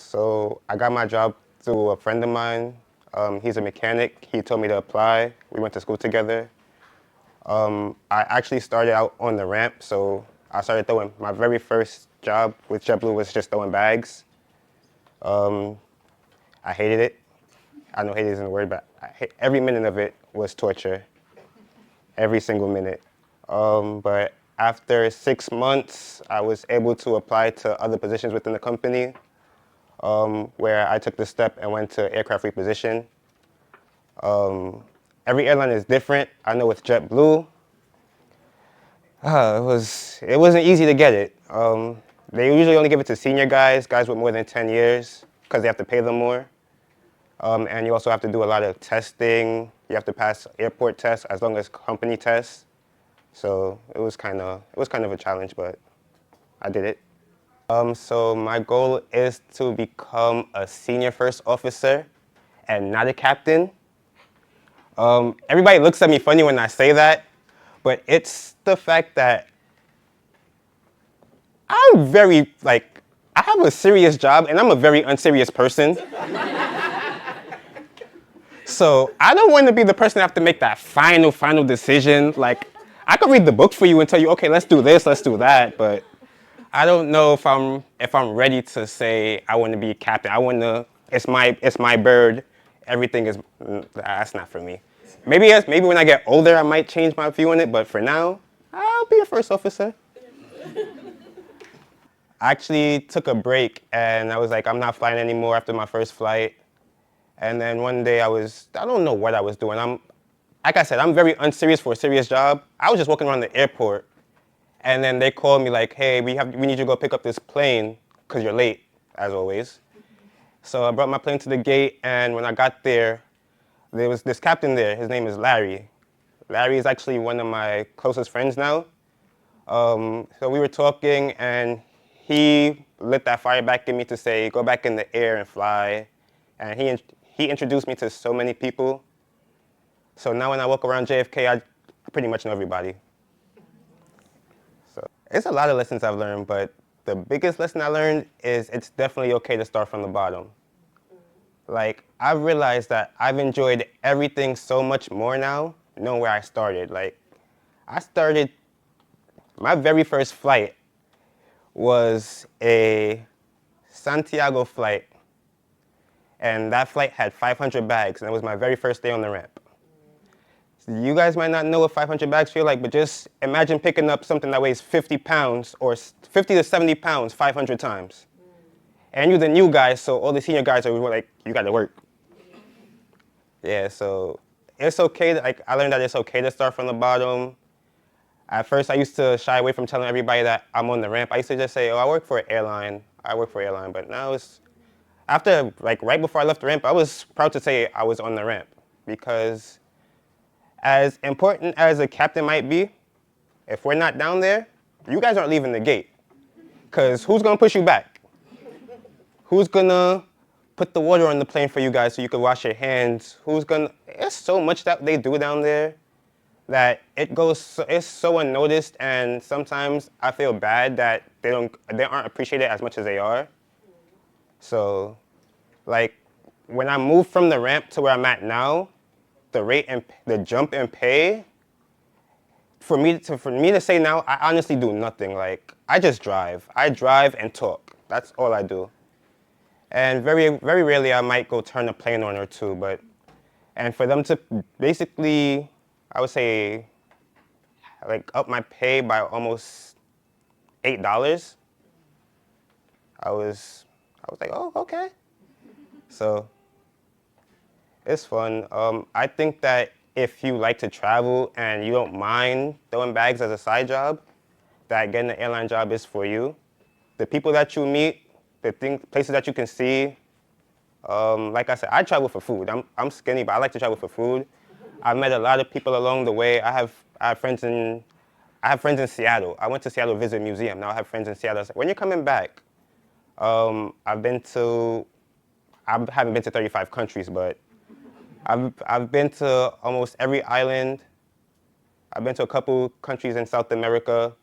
So I got my job through a friend of mine. He's a mechanic. He told me to apply. We went to school together. I actually started out on the ramp, so I started throwing, my very first job with JetBlue was just throwing bags. I hated it. I know hate isn't a word, but every minute of it was torture. Every single minute. But after 6 months, I was able to apply to other positions within the company, where I took the step and went to aircraft reposition. Every airline is different. I know with JetBlue, it wasn't easy to get it. They usually only give it to senior guys with more than 10 years, because they have to pay them more. And you also have to do a lot of testing. You have to pass airport tests as long as company tests. So it was kind of a challenge, but I did it. So my goal is to become a senior first officer and not a captain. Everybody looks at me funny when I say that, but it's the fact that I'm very, I have a serious job and I'm a very unserious person. So I don't want to be the person that have to make that final decision. I could read the book for you and tell you, okay, let's do this, let's do that, but I don't know if I'm ready to say I want to be a captain. It's my bird. Everything is, that's not for me. Maybe when I get older, I might change my view on it, but for now, I'll be a first officer. I actually took a break and I was like, I'm not flying anymore after my first flight. And then one day I don't know what I was doing. Like I said, I'm very unserious for a serious job. I was just walking around the airport and then they called me like, hey, we need you to go pick up this plane because you're late, as always. So I brought my plane to the gate, and when I got there was this captain there. His name is Larry. Larry is actually one of my closest friends now. So we were talking, and he lit that fire back in me to say, go back in the air and fly. And he introduced me to so many people. So now when I walk around JFK, I pretty much know everybody. So it's a lot of lessons I've learned, but the biggest lesson I learned is it's definitely okay to start from the bottom. I've realized that I've enjoyed everything so much more now, knowing where I started. My very first flight was a Santiago flight, and that flight had 500 bags, and it was my very first day on the ramp. So you guys might not know what 500 bags feel like, but just imagine picking up something that weighs 50 pounds or 50 to 70 pounds 500 times. And you're the new guy, so all the senior guys are like, you got to work. Yeah, so it's okay. I learned that it's okay to start from the bottom. At first, I used to shy away from telling everybody that I'm on the ramp. I used to just say, oh, I work for an airline. But now right before I left the ramp, I was proud to say I was on the ramp, because as important as a captain might be, if we're not down there, you guys aren't leaving the gate. Because who's going to push you back? Who's gonna put the water on the plane for you guys so you can wash your hands? There's so much that they do down there that it's so unnoticed, and sometimes I feel bad that they aren't appreciated as much as they are. So, when I moved from the ramp to where I'm at now, the jump in pay, for me to say now, I honestly do nothing. I just drive. I drive and talk. That's all I do. And very, very rarely I might go turn a plane on or two, and for them to basically, I would say, up my pay by almost $8, I was like, oh, okay. So it's fun. I think that if you like to travel and you don't mind throwing bags as a side job, that getting an airline job is for you. The people that you meet, places that you can see. Like I said, I travel for food. I'm skinny, but I like to travel for food. I've met a lot of people along the way. I have friends in Seattle. I went to Seattle to visit a museum. Now I have friends in Seattle. I was like, when you're coming back? I haven't been to 35 countries, but I've been to almost every island. I've been to a couple countries in South America.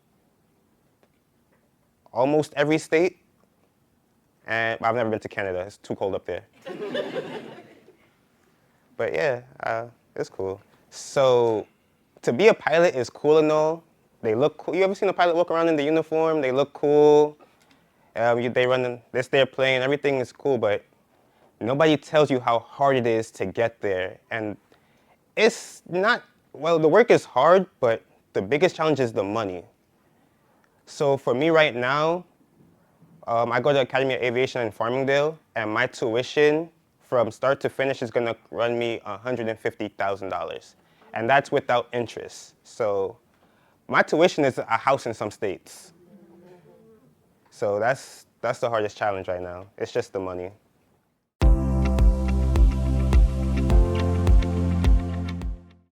Almost every state. and I've never been to Canada. It's too cold up there. But yeah, it's cool. So to be a pilot is cool and all. They look cool. You ever seen a pilot walk around in the uniform? They look cool. They run this their plane. Everything is cool, but nobody tells you how hard it is to get there. And it's not, well, the work is hard, but the biggest challenge is the money. So for me right now, I go to Academy of Aviation in Farmingdale, and my tuition from start to finish is going to run me $150,000. And that's without interest. So my tuition is a house in some states. So that's the hardest challenge right now. It's just the money.